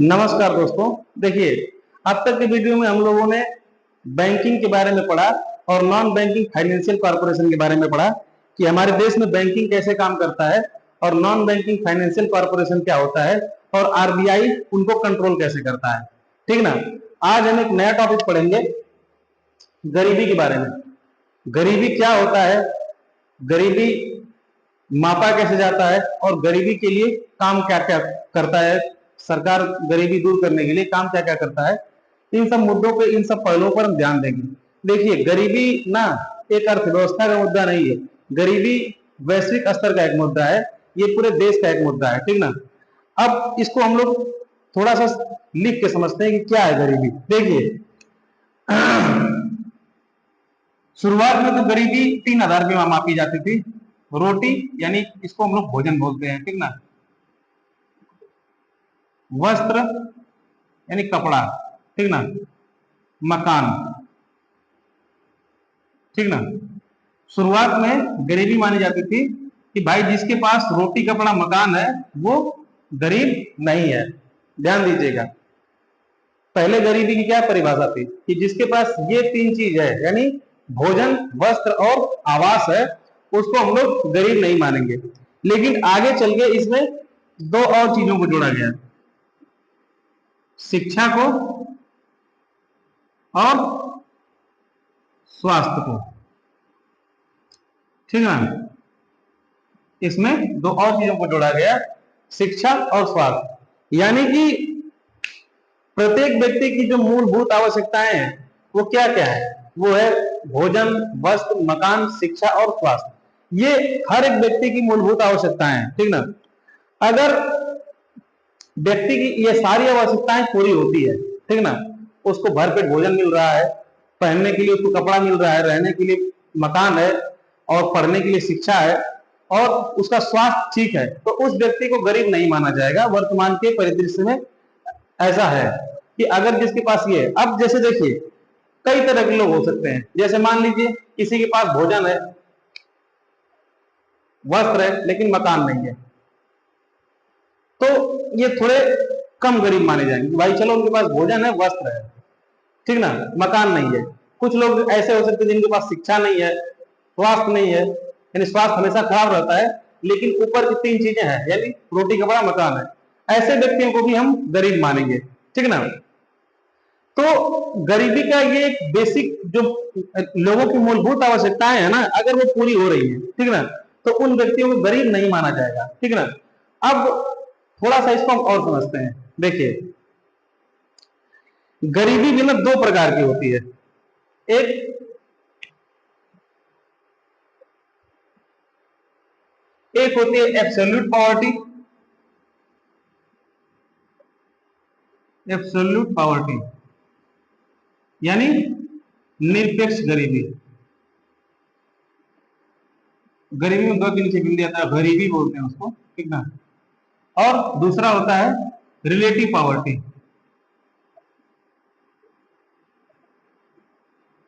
नमस्कार दोस्तों। देखिए, अब तक के वीडियो में हम लोगों ने बैंकिंग के बारे में पढ़ा और नॉन बैंकिंग फाइनेंशियल कॉर्पोरेशन के बारे में पढ़ा कि हमारे देश में बैंकिंग कैसे काम करता है और नॉन बैंकिंग फाइनेंशियल कॉर्पोरेशन क्या होता है और आरबीआई उनको कंट्रोल कैसे करता है। ठीक ना। आज हम एक नया टॉपिक पढ़ेंगे गरीबी के बारे में। गरीबी क्या होता है, गरीबी मापा कैसे जाता है और गरीबी के लिए काम क्या क्या करता है, सरकार गरीबी दूर करने के लिए काम क्या क्या करता है। इन सब मुद्दों पे, इन सब पहलुओं पर हम ध्यान देंगे। देखिए, गरीबी ना एक अर्थव्यवस्था का मुद्दा नहीं है, गरीबी वैश्विक स्तर का एक मुद्दा है, ये पूरे देश का एक मुद्दा है। ठीक ना। अब इसको हम लोग थोड़ा सा लिख के समझते हैं कि क्या है गरीबी। देखिए, शुरुआत में तो गरीबी 3 आधार पे मापी जाती थी। रोटी, यानी इसको हम लोग भोजन बोलते हैं। ठीक ना। वस्त्र यानी कपड़ा। ठीक ना। मकान। ठीक ना। शुरुआत में गरीबी मानी जाती थी कि भाई जिसके पास रोटी कपड़ा मकान है वो गरीब नहीं है। ध्यान दीजिएगा, पहले गरीबी की क्या परिभाषा थी कि जिसके पास ये 3 चीज है, यानी भोजन, वस्त्र और आवास है, उसको हम लोग गरीब नहीं मानेंगे। लेकिन आगे चल के इसमें 2 और चीजों को जोड़ा गया, शिक्षा को और स्वास्थ्य को। ठीक है ना। इसमें 2 और चीजों को जोड़ा गया, शिक्षा और स्वास्थ्य। यानी कि प्रत्येक व्यक्ति की जो मूलभूत आवश्यकताएं हैं वो क्या क्या है, वो है भोजन, वस्त्र, मकान, शिक्षा और स्वास्थ्य। ये हर एक व्यक्ति की मूलभूत आवश्यकताएं हैं। ठीक ना। अगर व्यक्ति की ये सारी आवश्यकताएं पूरी होती है, ठीक ना, उसको भरपेट भोजन मिल रहा है, पहनने के लिए उसको कपड़ा मिल रहा है, रहने के लिए मकान है और पढ़ने के लिए शिक्षा है और उसका स्वास्थ्य ठीक है, तो उस व्यक्ति को गरीब नहीं माना जाएगा। वर्तमान के परिदृश्य में ऐसा है कि अगर जिसके पास ये है, अब जैसे देखिए कई तरह के लोग हो सकते हैं। जैसे मान लीजिए किसी के पास भोजन है, वस्त्र है, लेकिन मकान नहीं है, तो ये थोड़े कम गरीब माने जाएंगे। भाई चलो उनके पास भोजन है, वस्त्र है, ठीक ना, मकान नहीं है। कुछ लोग ऐसे हो सकते हैं जिनके पास शिक्षा नहीं है, स्वास्थ्य नहीं है, यानी स्वास्थ्य हमेशा खराब रहता है, लेकिन ऊपर की 3 चीजें हैं, यानी रोटी कपड़ा मकान है। ऐसे व्यक्तियों को भी हम गरीब मानेंगे। ठीक ना। तो गरीबी का ये एक बेसिक जो लोगों की मूलभूत आवश्यकताएं है ना, अगर वो पूरी हो रही है, ठीक ना, तो उन व्यक्तियों को गरीब नहीं माना जाएगा। ठीक ना। अब थोड़ा सा इसको हम और समझते हैं। देखिए, गरीबी भी ना 2 प्रकार की होती है। एक एक होती है एब्सोल्यूट पॉवर्टी, एब्सोल्यूट पॉवर्टी यानी निरपेक्ष गरीबी। गरीबी में 2 के नीचे बिंदु आता है, गरीबी बोलते हैं उसको। ठीक ना। और दूसरा होता है रिलेटिव पॉवर्टी,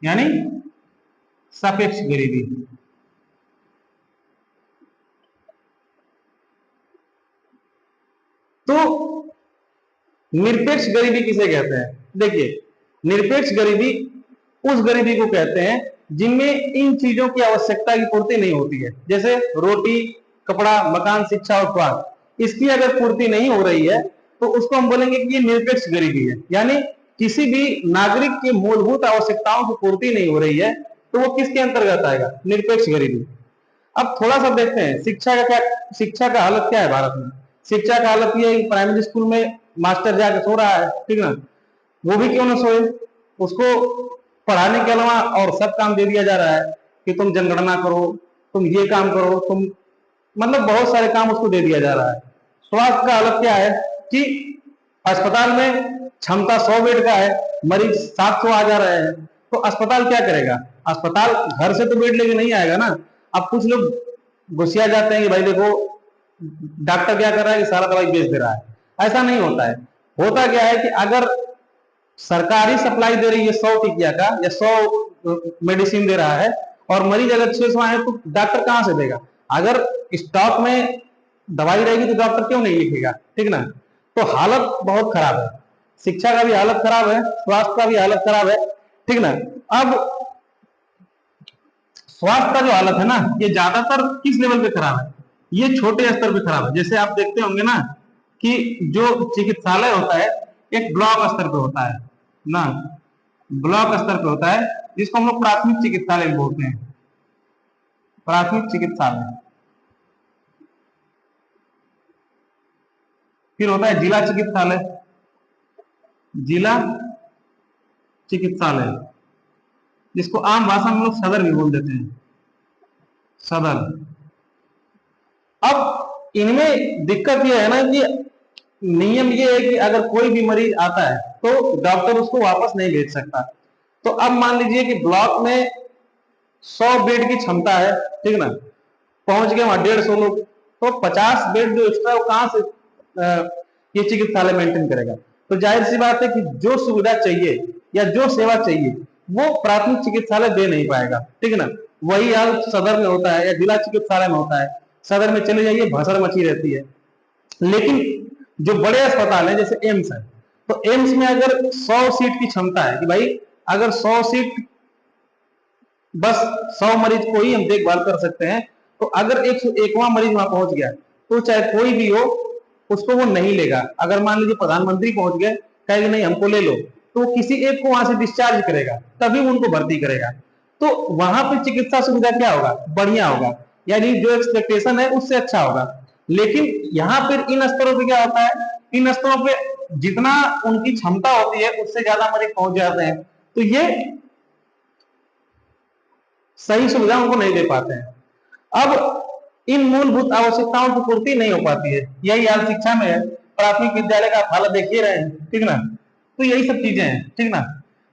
यानी सापेक्ष गरीबी। तो निरपेक्ष गरीबी किसे कहते हैं? देखिए, निरपेक्ष गरीबी उस गरीबी को कहते हैं जिनमें इन चीजों की आवश्यकता की पूर्ति नहीं होती है, जैसे रोटी कपड़ा मकान शिक्षा और स्वास्थ्य। इसकी अगर पूर्ति नहीं हो रही है तो उसको हम बोलेंगे कि ये निरपेक्ष गरीबी है। यानी किसी भी नागरिक की मूलभूत आवश्यकताओं की पूर्ति नहीं हो रही है तो वो किसके अंतर्गत आएगा? निरपेक्ष गरीबी। अब थोड़ा सा देखते हैं शिक्षा का क्या, शिक्षा का हालत क्या है भारत में। शिक्षा का हालत ये है, प्राइमरी स्कूल में मास्टर जाके सो रहा है, ठीक ना, वो भी क्यों ना सोए, उसको पढ़ाने के अलावा और सब काम दे दिया जा रहा है कि तुम जनगणना करो, तुम ये काम करो, तुम मतलब बहुत सारे काम उसको दे दिया जा रहा है। स्वास्थ्य का हालत क्या है कि अस्पताल में क्षमता 100 बेड का है, मरीज 700 आ जा रहे हैं, तो अस्पताल क्या करेगा? अस्पताल घर से तो बेड लेके नहीं आएगा ना। अब कुछ लोग घुसिया जाते हैं कि भाई देखो डॉक्टर क्या कर रहा है कि सारा दवाई बेच दे रहा है। ऐसा नहीं होता है। होता क्या है कि अगर सरकारी सप्लाई दे रही है 100 टीकिया का या 100 मेडिसिन दे रहा है और मरीज अगर 600 आए तो डॉक्टर कहां से देगा? अगर स्टॉक में दवाई रहेगी तो डॉक्टर क्यों नहीं लिखेगा? ठीक ना। तो हालत बहुत खराब है, शिक्षा का भी हालत खराब है, स्वास्थ्य का भी हालत खराब है, ठीक ना। अब स्वास्थ्य का जो हालत है ना, ये ज्यादातर किस लेवल पे खराब है, ये छोटे स्तर पे खराब है। जैसे आप देखते होंगे ना कि जो चिकित्सालय होता है एक ब्लॉक स्तर पे होता है ना, ब्लॉक स्तर पे होता है, जिसको हम लोग प्राथमिक चिकित्सालय बोलते हैं, प्राथमिक चिकित्सालय। फिर होता है जिला चिकित्सालय, जिला चिकित्सालय, जिसको आम भाषा में लोग सदर भी बोल देते हैं, सदर। अब इनमें दिक्कत यह है ना कि नियम ये है कि अगर कोई भी मरीज आता है तो डॉक्टर उसको वापस नहीं भेज सकता। तो अब मान लीजिए कि ब्लॉक में 100 बेड की क्षमता है, ठीक ना, पहुंच गए वहां 150 लोग, तो 50 बेड जो एक्स्ट्रा वो कहां से ये चिकित्सालय मेंटेन करेगा। तो जाहिर सी बात है कि जो सुविधा चाहिए या जो सेवा चाहिए वो प्राथमिक चिकित्सालय दे नहीं पाएगा, ठीक है ना। वही हाल सदर में होता है या जिला चिकित्सालय में होता है। सदर में चले जाइए भसड़ मची रहती है। लेकिन जो बड़े अस्पताल है जैसे एम्स है, तो एम्स में अगर 100 सीट की क्षमता है कि भाई अगर 100 सीट, बस 100 मरीज को ही हम देखभाल कर सकते हैं, तो अगर 101वां मरीज वहां पहुंच गया तो चाहे कोई भी हो उसको वो नहीं लेगा। अगर मान लीजिए प्रधानमंत्री पहुंच गए, कहेंगे नहीं हमको ले लो, तो वो किसी एक को वहां से डिस्चार्ज करेगा, तभी उनको भर्ती करेगा। तो वहां पे चिकित्सा सुविधा क्या होगा, बढ़िया होगा, यानी जो एक्सपेक्टेशन है उससे अच्छा होगा। लेकिन यहाँ पर इन स्तरों पे क्या होता है, इन स्तरों पे जितना उनकी क्षमता होती है उससे ज्यादा मरीज पहुंच जाते हैं, तो ये सही सुविधा उनको नहीं दे पाते हैं। अब इन मूलभूत आवश्यकताओं की पूर्ति नहीं हो पाती है। यही हाल शिक्षा में है, प्राथमिक विद्यालय का हालत देख ही रहे हैं, ठीक ना। तो यही सब चीजें हैं, ठीक ना।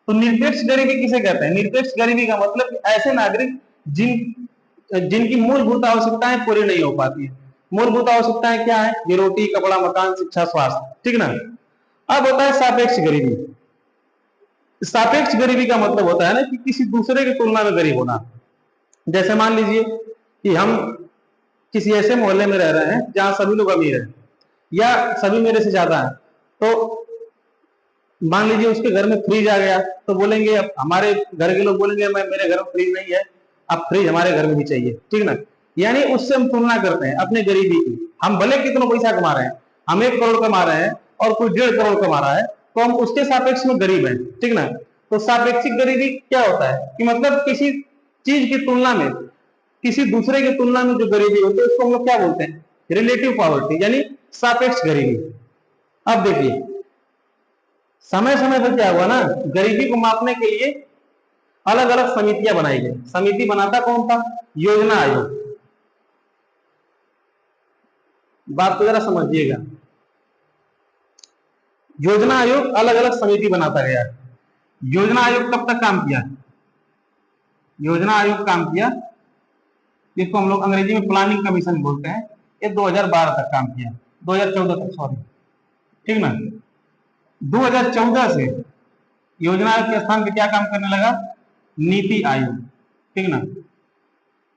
तो निरपेक्ष गरीबी किसे कहते हैं, निरपेक्ष गरीबी का मतलब ऐसे नागरिक जिनकी मूलभूत आवश्यकताएं पूरी नहीं हो पाती है। मूलभूत आवश्यकताएं क्या है, ये रोटी कपड़ा मकान शिक्षा स्वास्थ्य, ठीक ना। अब होता है सापेक्ष गरीबी। सापेक्ष गरीबी का मतलब होता है ना कि किसी दूसरे की तुलना में गरीब होना। जैसे मान लीजिए कि हम किसी ऐसे मोहल्ले में रह रहे हैं जहां सभी लोग अमीर हैं या सभी मेरे से ज्यादा हैं, तो मान लीजिए उसके घर में फ्रिज आ गया, तो बोलेंगे, अब हमारे घर के लोग बोलेंगे मैं मेरे घर में फ्रिज नहीं है, अब फ्रिज हमारे घर में भी चाहिए, ठीक ना। यानी उससे हम तुलना करते हैं अपने गरीबी की। हम भले कितना पैसा कमा रहे हैं, हम 1 करोड़ कमा रहे हैं और कोई 1.5 करोड़ कमा रहा है, तो हम उसके सापेक्ष में गरीब हैं, ठीक ना। तो सापेक्षिक गरीबी क्या होता है कि मतलब किसी चीज की तुलना में, किसी दूसरे की तुलना में जो गरीबी होती है उसको हम लोग क्या बोलते हैं, रिलेटिव पॉवर्टी, यानी सापेक्ष गरीबी। अब देखिए समय समय पर क्या हुआ ना, गरीबी को मापने के लिए अलग अलग समितियां बनाई गई। समिति बनाता कौन था, योजना आयोग। बात को जरा समझिएगा, योजना आयोग अलग अलग समिति बनाता गया। योजना आयोग कब तक काम किया, योजना आयोग काम किया, जिसको हम लोग अंग्रेजी में प्लानिंग कमीशन बोलते हैं, ये 2012 तक काम किया, 2014 तक, सॉरी, ठीक ना। 2014 से योजना आयोग के स्थान पे क्या काम करने लगा, नीति आयोग, ठीक ना।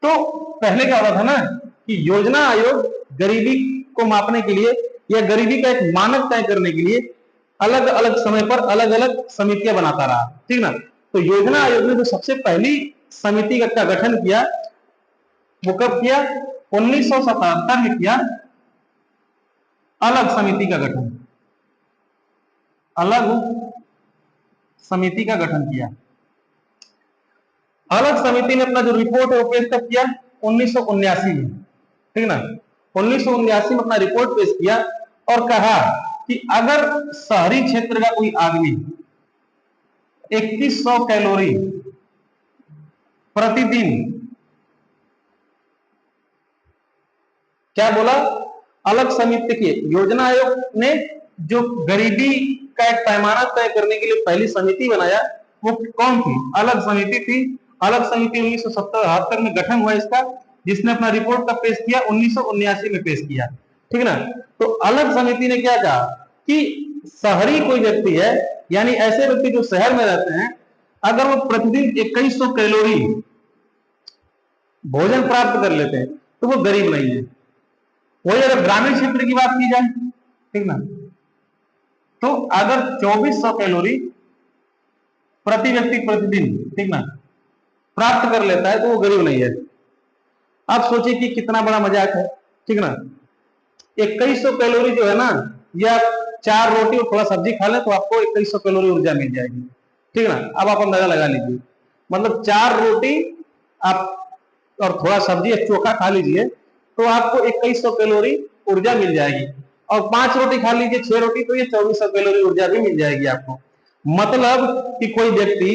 तो पहले क्या होता था ना कि योजना आयोग गरीबी को मापने के लिए या गरीबी का एक मानक तय करने के लिए अलग अलग समय पर अलग अलग समितियां बनाता रहा, ठीक ना। तो योजना आयोग ने जो सबसे पहली समिति का गठन किया वो कब किया, 1977 में किया, अलग समिति का गठन, अलग समिति का गठन किया। अलग समिति ने अपना जो रिपोर्ट है वो पेश कब किया, 1979 में, ठीक ना। 1979 में अपना रिपोर्ट पेश किया और कहा कि अगर शहरी क्षेत्र का कोई आदमी 2100 कैलोरी प्रतिदिन, क्या बोला, अलग समिति, देखिए योजना आयोग ने जो गरीबी का एक पैमाना तय करने के लिए पहली समिति बनाया वो कौन थी, अलग समिति थी। अलग समिति 1977 में गठन हुआ इसका, जिसने अपना रिपोर्ट कब पेश किया, 1979 में पेश किया, ठीक ना। तो अलग समिति ने क्या कहा कि शहरी कोई व्यक्ति है, यानी ऐसे व्यक्ति जो शहर में रहते हैं, अगर वो प्रतिदिन 2100 कैलोरी भोजन प्राप्त कर लेते हैं तो वो गरीब नहीं है। वही अगर ग्रामीण क्षेत्र की बात की जाए, ठीक ना, तो अगर 2400 कैलोरी प्रति व्यक्ति प्रतिदिन, ठीक ना, प्राप्त कर लेता है तो वो गरीब नहीं है। आप सोचिए कि कितना बड़ा मजाक है, ठीक ना। 2100 कैलोरी जो है ना, या 4 रोटी और थोड़ा सब्जी खा ले तो आपको 2100 कैलोरी ऊर्जा मिल जाएगी, ठीक ना। अब आप अंदाजा लगा लीजिए, मतलब 4 रोटी आप और थोड़ा सब्जी या चोखा खा लीजिए तो आपको 2100 कैलोरी ऊर्जा मिल जाएगी, और 5 रोटी खा लीजिए, 6 रोटी, तो ये 2400 कैलोरी ऊर्जा भी मिल जाएगी आपको। मतलब कि कोई व्यक्ति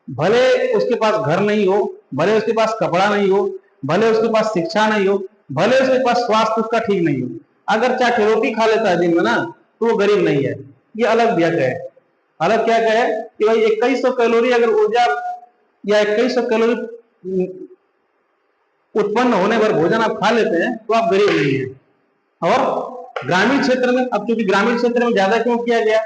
भले उसके पास घर नहीं हो, भले उसके पास कपड़ा नहीं हो, भले उसके पास शिक्षा नहीं हो, भले उसके पास स्वास्थ्य उसका ठीक नहीं हो, अगर 4 रोटी खा लेता है दिन में ना, तो वो गरीब नहीं है। ये अलग व्याख्या है। अलग क्या कहे कि भाई 2100 कैलोरी अगर ऊर्जा या 2100 कैलोरी उत्पन्न होने पर भोजन आप खा लेते हैं तो आप गरीब नहीं है। और ग्रामीण क्षेत्र में, अब क्योंकि ग्रामीण क्षेत्र में ज्यादा क्यों किया गया,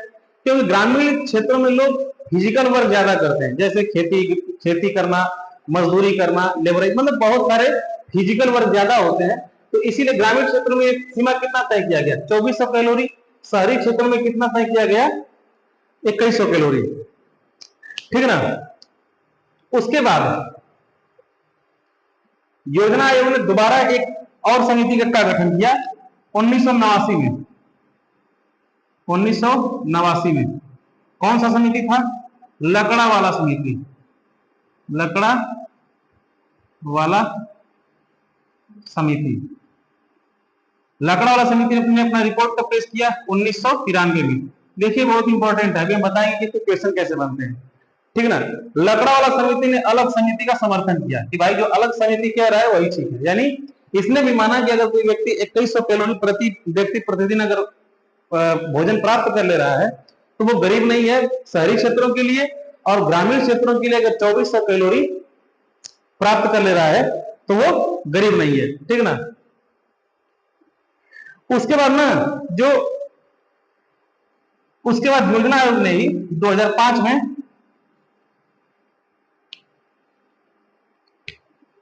क्योंकि ग्रामीण क्षेत्रों में लोग फिजिकल वर्क ज्यादा करते हैं, जैसे खेती करना, मजदूरी करना, लेबरेज, मतलब बहुत सारे फिजिकल वर्क ज्यादा होते हैं। तो इसीलिए ग्रामीण क्षेत्र में सीमा कितना तय किया गया, 2400 कैलोरी। शहरी क्षेत्र में कितना तय किया गया, 2100 कैलोरी, ठीक ना। उसके बाद योजना आयोग ने दोबारा एक और समिति का गठन किया 1989 में। 1989 में कौन सा समिति था, लकड़ा वाला समिति। लकड़ा वाला समिति, लकड़ा वाला समिति ने अपना रिपोर्ट कब पेश किया, 1993 में। देखिए बहुत इंपॉर्टेंट है, अभी हम बताएंगे कि क्वेश्चन कैसे बनते हैं, ठीक ना। लकड़ा वाला समिति ने अलग समिति का समर्थन किया कि भाई जो अलग समिति कह रहा है वही ठीक है। यानी इसने भी माना कि अगर कोई व्यक्ति 2100 कैलोरी प्रति व्यक्ति प्रतिदिन अगर भोजन प्राप्त कर ले रहा है तो वो गरीब नहीं है शहरी क्षेत्रों के लिए, और ग्रामीण क्षेत्रों के लिए अगर 2400 कैलोरी प्राप्त कर ले रहा है तो वो गरीब नहीं है, ठीक ना। उसके बाद ना जो उसके बाद योजना आयोग ने 2005 में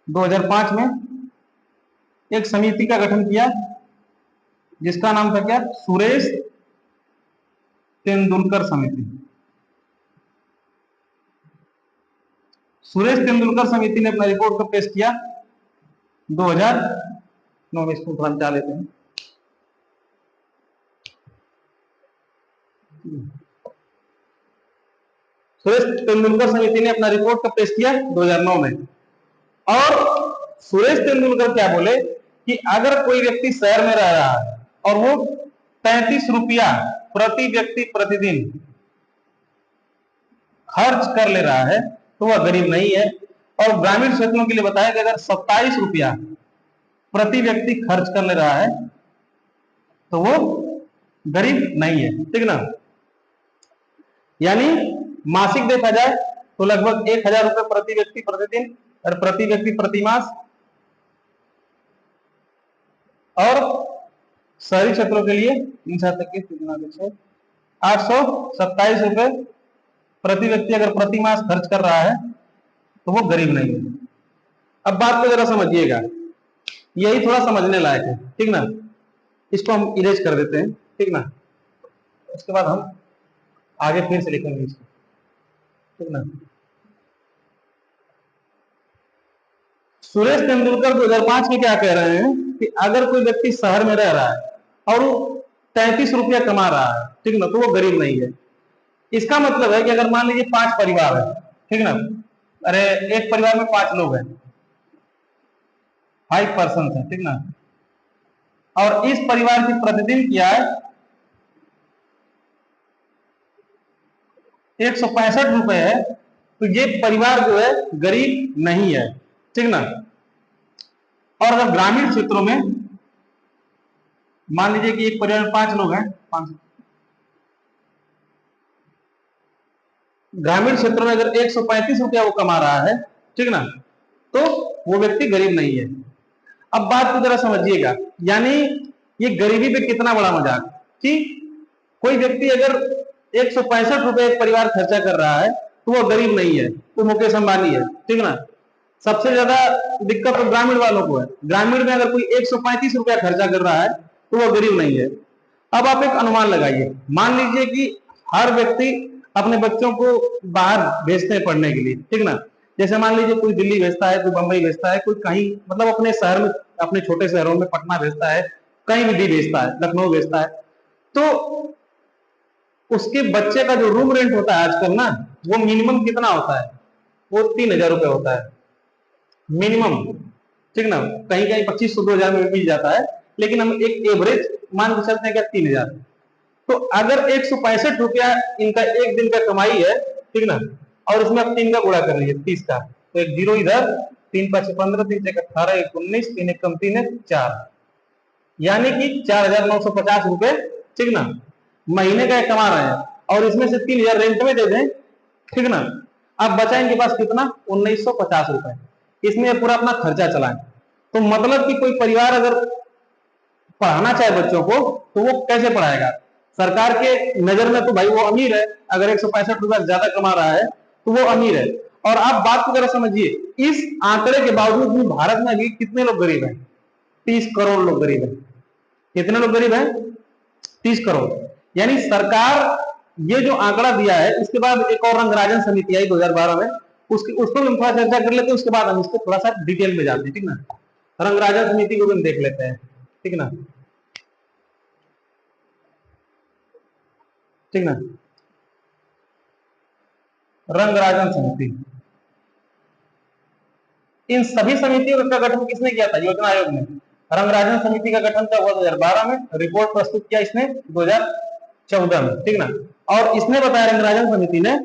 2005 में एक समिति का गठन किया जिसका नाम था क्या, सुरेश तेंदुलकर समिति। सुरेश तेंदुलकर समिति ने अपना रिपोर्ट कब पेश किया, 2009 में। इसको थोड़ा मिटा लेते हैं। सुरेश तेंदुलकर समिति ने अपना रिपोर्ट कब पेश किया, 2009 में। और सुरेश तेंदुलकर क्या बोले कि अगर कोई व्यक्ति शहर में रह रहा है और वो 35 रुपया प्रति व्यक्ति प्रतिदिन खर्च कर ले रहा है तो वह गरीब नहीं है। और ग्रामीण क्षेत्रों के लिए बताया कि अगर 27 रुपया प्रति व्यक्ति खर्च कर ले रहा है तो वो गरीब नहीं है, ठीक ना। यानी मासिक देखा जाए तो लगभग 1000 रुपए प्रति व्यक्ति प्रतिदिन और प्रति व्यक्ति प्रति मास। और शहरी क्षेत्रों के लिए 827 रुपए प्रति व्यक्ति अगर प्रति मास खर्च कर रहा है तो वो गरीब नहीं है। अब बात को जरा समझिएगा, यही थोड़ा समझने लायक है, ठीक ना। इसको हम इरेज कर देते हैं, ठीक ना। उसके बाद हम आगे फिर से लिखेंगे इसको, ठीक ना। सुरेश तेंदुलकर 2005 में क्या कह रहे हैं कि अगर कोई व्यक्ति शहर में रह रहा है और वो 33 रुपया कमा रहा है, ठीक ना, तो वो गरीब नहीं है। इसका मतलब है कि अगर मान लीजिए 5 परिवार है, ठीक ना, अरे एक परिवार में 5 लोग हैं, 5 पर्सन है, ठीक ना, और इस परिवार की प्रतिदिन की आय 165 रुपए है, तो ये परिवार जो है गरीब नहीं है, ठीक ना। और अगर ग्रामीण क्षेत्रों में मान लीजिए कि एक परिवार में 5 लोग हैं, ग्रामीण क्षेत्रों में अगर 135 रुपया वो कमा रहा है, ठीक ना, तो वो व्यक्ति गरीब नहीं है। अब बात को जरा समझिएगा, यानी ये गरीबी पे कितना बड़ा मजाक कि कोई व्यक्ति अगर 165 रुपए एक परिवार खर्चा कर रहा है तो वो गरीब नहीं है, तो मुकेश अंबानी है, ठीक ना। सबसे ज्यादा दिक्कत तो ग्रामीण वालों को है। ग्रामीण में अगर कोई 135 रुपया खर्चा कर रहा है तो वो गरीब नहीं है। अब आप एक अनुमान लगाइए, मान लीजिए कि हर व्यक्ति अपने बच्चों को बाहर भेजते हैं पढ़ने के लिए, ठीक ना। जैसे मान लीजिए कोई दिल्ली भेजता है, कोई बंबई भेजता है, कोई कहीं मतलब अपने शहर में, अपने छोटे शहरों में, पटना भेजता है, कहीं भी भेजता है, लखनऊ भेजता है, तो उसके बच्चे का जो रूम रेंट होता है आजकल ना, वो मिनिमम कितना होता है, वो 3,000 रुपए होता है मिनिमम, ठीक ना। कहीं कहीं 2500-2,000 में मिल जाता है, लेकिन हम एक एवरेज मान के चलते हैं क्या 3,000। तो अगर 165 रुपया इनका एक दिन का कमाई है, ठीक ना, और उसमें आप 3 का गुणा कर लीजिए 30 का, तो एक जीरो इधर, 3×5 = 15, 3×1 = 18, 1 19, 3 1 कम 3 है 4, यानी कि 4,950 रुपए, ठीक ना, महीने का कमा रहे हैं, और इसमें से 3,000 रेंट में दे दें, ठीक ना। अब बचा इनके पास कितना, 1,950 रुपए, इसमें पूरा अपना खर्चा चलाएं। तो मतलब कि कोई परिवार अगर पढ़ाना चाहे बच्चों को, तो वो कैसे पढ़ाएगा? सरकार के नजर में तो भाई वो अमीर है, अगर 165 रुपया ज्यादा कमा रहा है तो वो अमीर है। और आप बात को जरा समझिए, इस आंकड़े के बावजूद भी भारत में अभी कितने लोग गरीब हैं? 30 करोड़ लोग गरीब हैं। कितने लोग गरीब हैं? 30 करोड़। यानी सरकार ये जो आंकड़ा दिया है, इसके बाद एक और रंगराजन समिति आई 2012 में, उसको भी हम थोड़ा चर्चा कर लेते हैं, उसके बाद हम इसको थोड़ा सा डिटेल में जाते हैं, ठीक ना। रंगराजन समिति को भी हम देख लेते हैं, ठीक ना, ठीक ना। रंगराजन समिति, इन सभी समितियों का गठन किसने किया था? योजना आयोग ने। रंगराजन समिति का गठन कब हुआ? 2012 में। रिपोर्ट प्रस्तुत किया इसने 2014 में, ठीक ना। और इसने बताया, रंगराजन समिति ने,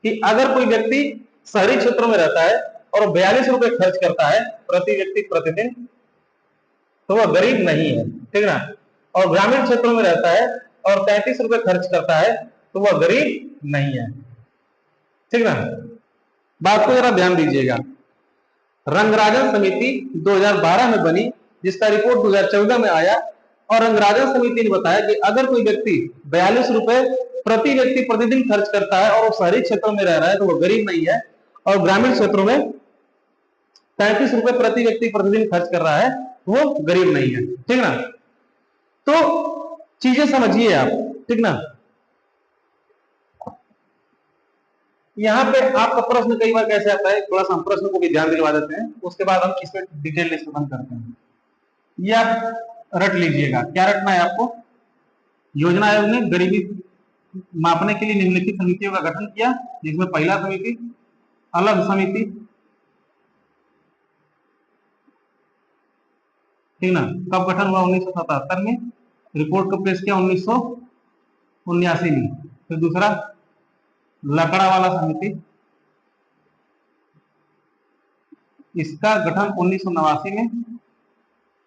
कि अगर कोई व्यक्ति शहरी क्षेत्रों में रहता है और 42 रुपए खर्च करता है प्रति व्यक्ति प्रतिदिन, तो वह गरीब नहीं है, ठीक ना। और ग्रामीण क्षेत्रों में रहता है और 33 रुपए खर्च करता है, तो वह गरीब नहीं है, ठीक ना। बात को जरा ध्यान दीजिएगा। रंगराजन समिति 2012 में बनी, जिसका रिपोर्ट 2014 में आया, और रंगराजन समिति ने बताया कि अगर कोई व्यक्ति 42 रुपए प्रति व्यक्ति प्रतिदिन खर्च करता है और वो शहरी क्षेत्रों में रह रहा है, तो वो गरीब नहीं है, और ग्रामीण क्षेत्रों में 33 रुपए प्रति व्यक्ति प्रतिदिन खर्च कर रहा है, वो गरीब नहीं है, ठीक ना। तो चीजें समझिए आप, ठीक ना। यहाँ पे आपका प्रश्न कई बार कैसे आता है, थोड़ा सा हम प्रश्न को भी ध्यान दिलवा देते हैं, उसके बाद हम इसमें डिटेल डिस्कशन करते हैं। ये आप रट लीजिएगा, क्या रटना है आपको? योजना आयोग ने गरीबी मापने के लिए निम्नलिखित समितियों का गठन किया, जिसमें पहला समिति अलग समिति, ठीक ना, कब गठन हुआ? 1977 में। रिपोर्ट कब पेश किया? 1979 में। फिर दूसरा लकड़ा वाला समिति, इसका गठन 1989 में,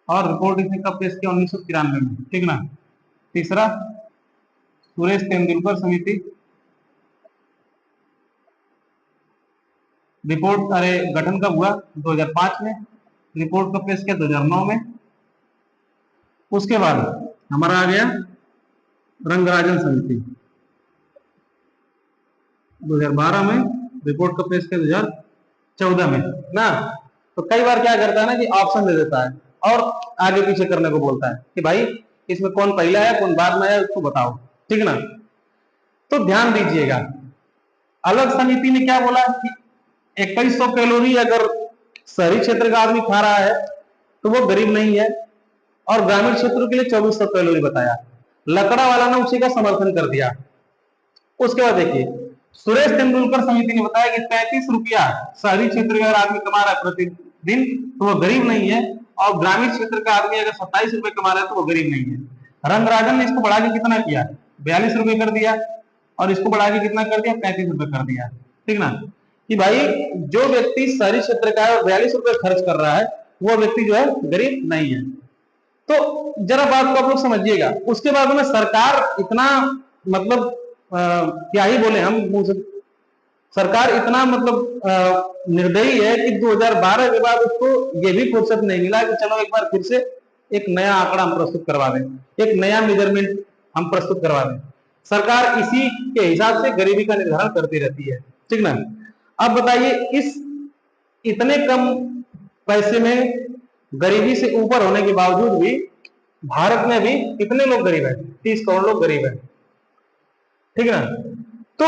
और रिपोर्ट इसने कब पेश किया? 1993 में, ठीक ना। तीसरा सुरेश तेंदुलकर समिति, रिपोर्ट अरे गठन कब हुआ? 2005 में। रिपोर्ट कब पेश किया? 2009 में। उसके बाद हमारा आ गया रंगराजन समिति 2012 में, रिपोर्ट कब पेश किया? 2014 में ना। तो कई बार क्या करता है ना कि ऑप्शन दे देता है और आगे पीछे करने को बोलता है कि भाई इसमें कौन पहला है कौन बाद में है उसको बताओ, ठीक ना। तो ध्यान दीजिएगा, अलग समिति ने क्या बोला कि 2100 कैलोरी अगर शहरी क्षेत्र का आदमी खा रहा है तो वो गरीब नहीं है, और ग्रामीण क्षेत्र के लिए 2400 कैलोरी बताया। लकड़ा वाला ने उसी का समर्थन कर दिया। उसके बाद देखिए, सुरेश तेंदुलकर समिति ने बताया कि 33 रुपया शहरी क्षेत्र का आदमी कमा रहा है प्रतिदिन तो वो गरीब नहीं है, और ग्रामीण क्षेत्र का आदमी अगर 27 रुपए कमा रहा है तो वो गरीब नहीं है। रंगराजन ने इसको बढ़ा के कितना किया? 42 रुपए कर दिया, और इसको बढ़ा के कितना कर दिया? 35 रुपए कर दिया, ठीक ना। कि भाई जो व्यक्ति शहरी क्षेत्र का है और 42 रुपए खर्च कर रहा है, वो व्यक्ति जो है गरीब नहीं है। तो जरा बात को आप लोग समझिएगा। उसके बाद में सरकार इतना मतलब क्या ही बोले हम मुंह से, सरकार इतना मतलब निर्दयी है कि 2012 के बाद उसको ये भी फुर्सत नहीं मिला कि चलो एक बार फिर से एक नया आंकड़ा हम प्रस्तुत करवा दें, एक नया मेजरमेंट हम प्रस्तुत करवा दें। सरकार इसी के हिसाब से गरीबी का निर्धारण करती रहती है, ठीक ना। अब बताइए, इस इतने कम पैसे में गरीबी से ऊपर होने के बावजूद भी भारत में अभी कितने लोग गरीब है? 30 करोड़ लोग गरीब है, ठीक है ना। तो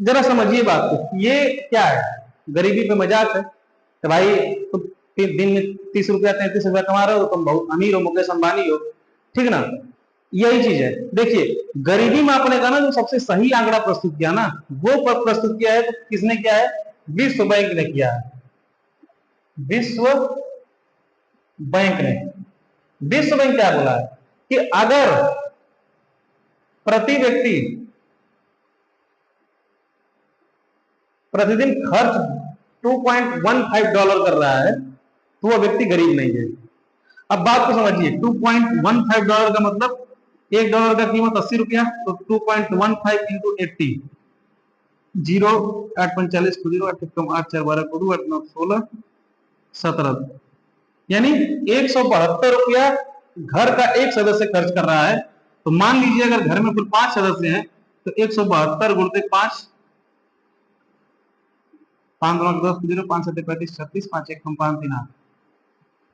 जरा समझिए बात को, ये क्या है? गरीबी पे मजाक है तो भाई तुम दिन में 30 रुपया 33 रुपया कमा रहे हो, तुम बहुत अमीर हो, मुकेश अंबानी हो, ठीक ना। यही चीज है। देखिए गरीबी में आपने कहा ना जो सबसे सही आंकड़ा प्रस्तुत किया ना, वो प्रस्तुत किया है तो किसने किया है? विश्व बैंक ने किया है। विश्व बैंक ने, विश्व बैंक क्या बोला है कि अगर प्रति व्यक्ति प्रतिदिन खर्च $2.15 कर रहा है तो वह व्यक्ति गरीब नहीं है। अब बात को समझिए, $2.15 का मतलब $1 का कीमत 80 रुपया, तो 2.15 इंटू 80, 0 8 45 0 8 8 4 12 को 8 9 16 17, यानी 172 रुपया घर का एक सदस्य खर्च कर रहा है। तो मान लीजिए अगर घर में कुल 5 सदस्य हैं तो 172 गुणते 5, 5 9 10 0 5 7 35 36 5 1 5 3 8,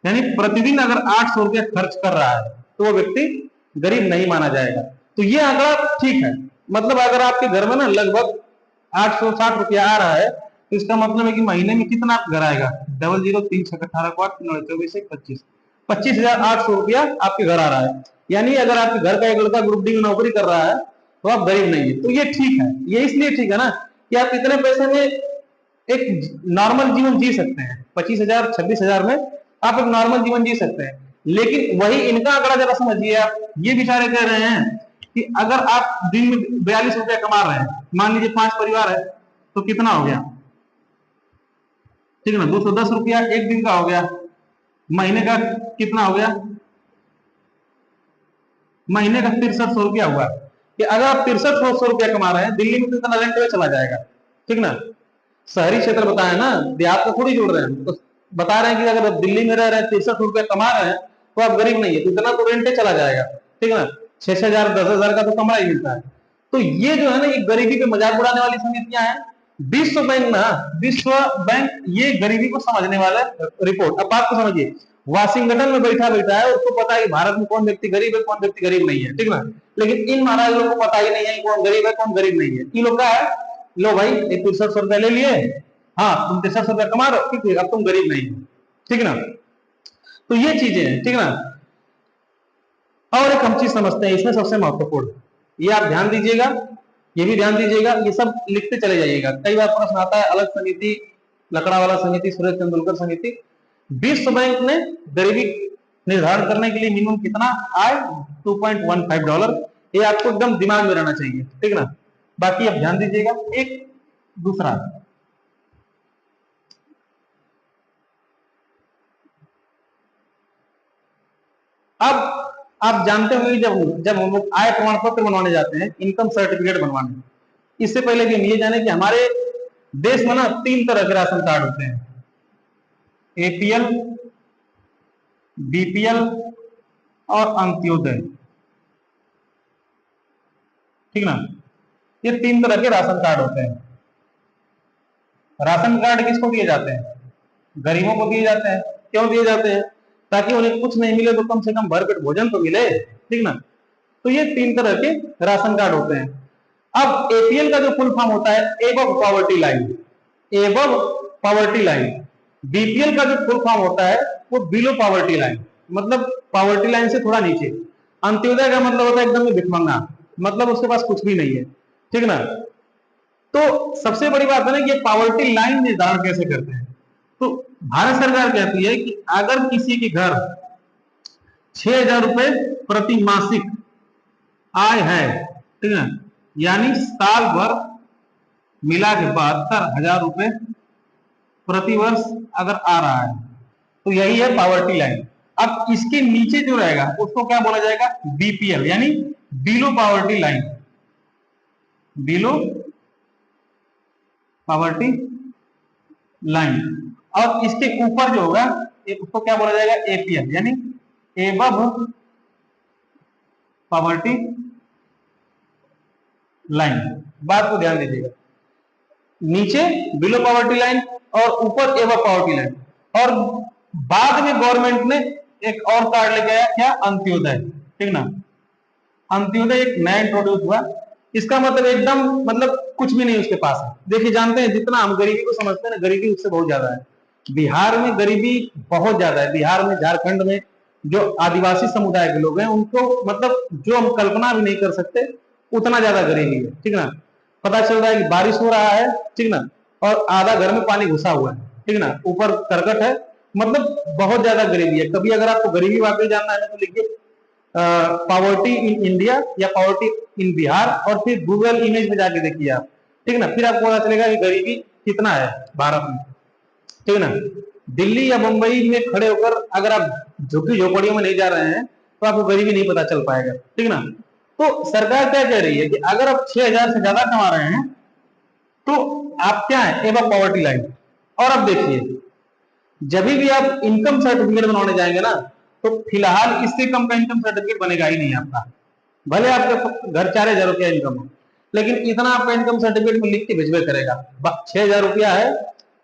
यानी प्रतिदिन अगर 800 रुपया खर्च कर रहा है तो वो व्यक्ति गरीब नहीं माना जाएगा। तो ये आंकड़ा ठीक है। मतलब अगर आपके घर में ना लगभग 860 रुपया आ रहा है तो इसका मतलब है कि महीने में कितना आपका घर आएगा? 00 3 6 18 को 8 24 25 25,800 रुपया आपके घर आ रहा है। यानी अगर आपके घर का एक लड़का ग्रुप डी में नौकरी कर रहा है तो आप गरीब नहीं है। तो ये ठीक है। ये इसलिए ठीक है ना कि आप इतने पैसे में एक नॉर्मल जीवन जी सकते हैं। 25,000 26,000 में आप एक नॉर्मल जीवन जी सकते हैं। लेकिन वही इनका आंकड़ा जरा समझिए आप, ये बेचारे कह रहे हैं कि अगर आप दिन में 42 रुपया कमा रहे हैं, मान लीजिए 5 परिवार है तो कितना हो गया? ठीक है ना, 210 रुपया एक दिन का हो गया। महीने का कितना हो गया? महीने का 6300 रुपया हुआ कि अगर आप 6300 रुपया कमा रहे हैं, दिल्ली में तो इतना रेंट में चला जाएगा, ठीक ना। शहरी क्षेत्र बताया ना, देहात को थोड़ी जोड़ रहे हैं। तो बता रहे हैं कि अगर आप दिल्ली में रह रहे हैं 63 रुपया कमा रहे हैं तो आप गरीब नहीं है, तो इतना तो रेंटे चला जाएगा, ठीक है ना। 6,000 10,000 का तो कमरा ही मिलता है। तो ये जो है ना, ये गरीबी पे मजाक उड़ाने वाली समितियां हैं। विश्व बैंक ना, विश्व बैंक ये गरीबी को समझने वाला रिपोर्ट। अब बात को समझिए, वाशिंगटन में बैठा बैठा है, उसको पता है कि भारत में कौन व्यक्ति गरीब है, कौन व्यक्ति गरीब नहीं है, ठीक ना। लेकिन इन महाराज लोगों को पता ही नहीं है कौन गरीब है कौन गरीब नहीं है। इन लोग का है, लो भाई 6300 रुपया ले लिए, हाँ तुम 6300 रुपया कमा रहे हो, ठीक है, अब तुम गरीब नहीं हो, ठीक ना। तो ये चीजें हैं, ठीक ना। और एक हम चीज समझते हैं इसमें सबसे महत्वपूर्ण, ये आप ध्यान दीजिएगा, ये भी ध्यान दीजिएगा, ये सब लिखते चले जाइएगा। कई बार प्रश्न आता है, अलग समिति, लकड़ावाला समिति, सुरेश तेंदुलकर समिति। विश्व बैंक ने गरीबी निर्धारण करने के लिए मिनिमम कितना आय? $2.15। ये आपको एकदम दिमाग में रहना चाहिए, ठीक ना। बाकी आप ध्यान दीजिएगा। एक दूसरा, अब आप जानते होंगे जब जब हम लोग आय प्रमाण पत्र बनवाने जाते हैं, इनकम सर्टिफिकेट बनवाने, इससे पहले कि हम ये जाने कि हमारे देश में ना 3 तरह के राशन कार्ड होते हैं, एपीएल, बीपीएल और अंत्योदय, ठीक ना। ये 3 तरह के राशन कार्ड होते हैं। राशन कार्ड किसको दिए जाते हैं? गरीबों को दिए जाते हैं। क्यों दिए जाते हैं? ताकि उन्हें कुछ नहीं मिले तो कम से कम भरपेट भोजन तो मिले, ठीक ना। तो ये 3 तरह के राशन कार्ड होते हैं। अब एपीएल का जो फुल फॉर्म होता है, above poverty line, above poverty line. BPL का जो फुल फॉर्म होता है वो बिलो पॉवर्टी लाइन, मतलब पॉवर्टी लाइन से थोड़ा नीचे। अंत्योदय का मतलब होता है एकदम भिखमंगा, मतलब उसके पास कुछ भी नहीं है, ठीक ना। तो सबसे बड़ी बात है ना, ये पॉवर्टी लाइन निर्धारण कैसे करते हैं? तो भारत सरकार कहती है कि अगर किसी के घर 6,000 रुपए प्रति मासिक आय है, ठीक है, यानी साल भर मिला के 72,000 रुपए प्रति वर्ष अगर आ रहा है तो यही है पॉवर्टी लाइन। अब इसके नीचे जो रहेगा उसको क्या बोला जाएगा? बीपीएल, यानी below poverty line, below poverty line. और इसके ऊपर जो होगा उसको क्या बोला जाएगा? एपीएल, यानी एबव पॉवर्टी लाइन। बात को ध्यान दीजिएगा, नीचे बिलो पॉवर्टी लाइन और ऊपर एबव पॉवर्टी लाइन। और बाद में गवर्नमेंट ने एक और कार्ड लेके आया, क्या? अंत्योदय, ठीक ना। अंत्योदय एक नया इंट्रोड्यूस हुआ। इसका मतलब एकदम मतलब कुछ भी नहीं उसके पास है। देखिए, जानते हैं जितना हम गरीबी को समझते हैं ना, गरीबी उससे बहुत ज्यादा है। बिहार में गरीबी बहुत ज्यादा है। बिहार में, झारखंड में जो आदिवासी समुदाय के लोग हैं, उनको मतलब जो हम कल्पना भी नहीं कर सकते, उतना ज्यादा गरीबी है, ठीक ना। पता चल रहा है कि बारिश हो रहा है, ठीक ना, और आधा घर में पानी घुसा हुआ है, ठीक ना, ऊपर करकट है, मतलब बहुत ज्यादा गरीबी है। कभी अगर आपको गरीबी वाकई जानना है ना, तो लिखिए पॉवर्टी इन इंडिया या पॉवर्टी इन बिहार, और फिर गूगल इमेज में जाके देखिए आप, ठीक ना, फिर आपको पता चलेगा कि गरीबी कितना है भारत में, ठीक ना। दिल्ली या मुंबई में खड़े होकर अगर आप झुग्गी झोपड़ियों में नहीं जा रहे हैं, तो आपको गरीबी नहीं पता चल पाएगा, ठीक ना। तो सरकार क्या कह रही है कि अगर आप 6,000 से ज्यादा कमा रहे हैं, तो आप क्या है? Above poverty line. और अब देखिए, जब भी आप इनकम सर्टिफिकेट बनवाने जाएंगे ना, तो फिलहाल इससे कम का इनकम सर्टिफिकेट बनेगा ही नहीं आपका। भले आपके घर 4,000 रुपया इनकम हो, लेकिन इतना आपका इनकम सर्टिफिकेट में लिख के भेजबे करेगा। 6,000 रुपया है,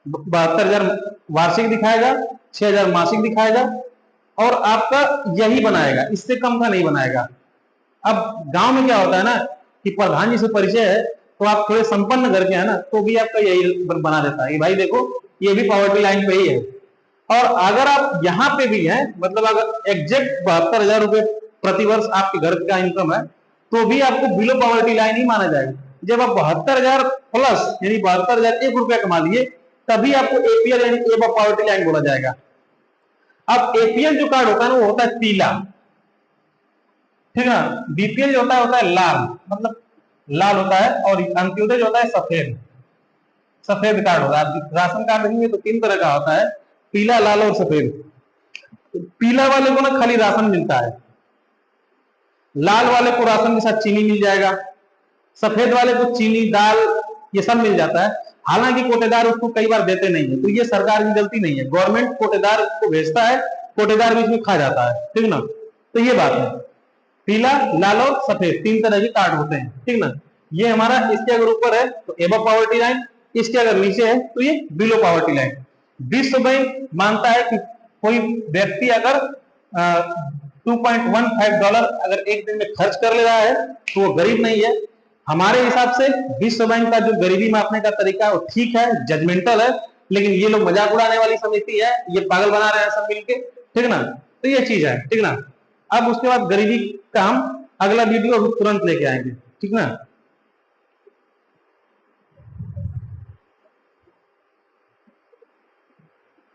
72,000 वार्षिक दिखाएगा, 6,000 मासिक दिखाएगा, और आपका यही बनाएगा, इससे कम का नहीं बनाएगा। अब गांव में क्या होता है ना, कि प्रधान जी से परिचय है, तो आप थोड़े संपन्न घर के हैं ना, तो भी आपका यही बना देता है कि भाई देखो, ये भी पॉवर्टी लाइन पे ही है। और अगर आप यहाँ पे भी हैं, मतलब अगर एग्जैक्ट 72,000 रुपए प्रति वर्ष आपके घर का इनकम है, तो भी आपको बिलो पॉवर्टी लाइन ही माना जाएगा। जब आप 72,000 प्लस यानी 72,001 रुपया कमा लिए, तभी आपको एपीएल यानी एबव पॉवर्टी लाइन बोला जाएगा। अब एपीएल जो कार्ड होता है ना, वो होता है पीला, ठीक है। बीपीएल जो होता है लाल, मतलब लाल होता है, और अंत्योदय जो होता है सफेद, सफेद कार्ड होता है। राशन कार्ड देखेंगे तो 3 तरह का होता है, पीला, लाल और सफेद। पीला वाले को ना खाली राशन मिलता है, लाल वाले को राशन के साथ चीनी मिल जाएगा, सफेद वाले को चीनी, दाल, ये सब मिल जाता है। हालांकि कोटेदार उसको कई बार देते नहीं है, तो ये सरकार की गलती नहीं है, गवर्नमेंट कोटेदार को भेजता है, कोटेदार बीच में खा जाता है, ठीक ना। तो ये बात है, पीला, लाल और सफेद 3 तरह के कार्ड होते हैं, ठीक ना। ये हमारा, इसके अगर ऊपर है तो एबव पॉवर्टी लाइन, इसके अगर नीचे है तो ये बिलो पॉवर्टी लाइन। विश्व बैंक मानता है कि कोई व्यक्ति अगर $2.15 अगर एक दिन में खर्च कर ले रहा है, तो वो गरीब नहीं है। हमारे हिसाब से विश्व बैंक का जो गरीबी मापने का तरीका है वो ठीक है, जजमेंटल है, लेकिन ये लोग मजाक उड़ाने वाली समिति है, ये पागल बना रहे हैं सब मिलके, ठीक ना। तो ये चीज है, ठीक ना। अब उसके बाद गरीबी का हम अगला वीडियो अभी तुरंत लेके आएंगे, ठीक ना।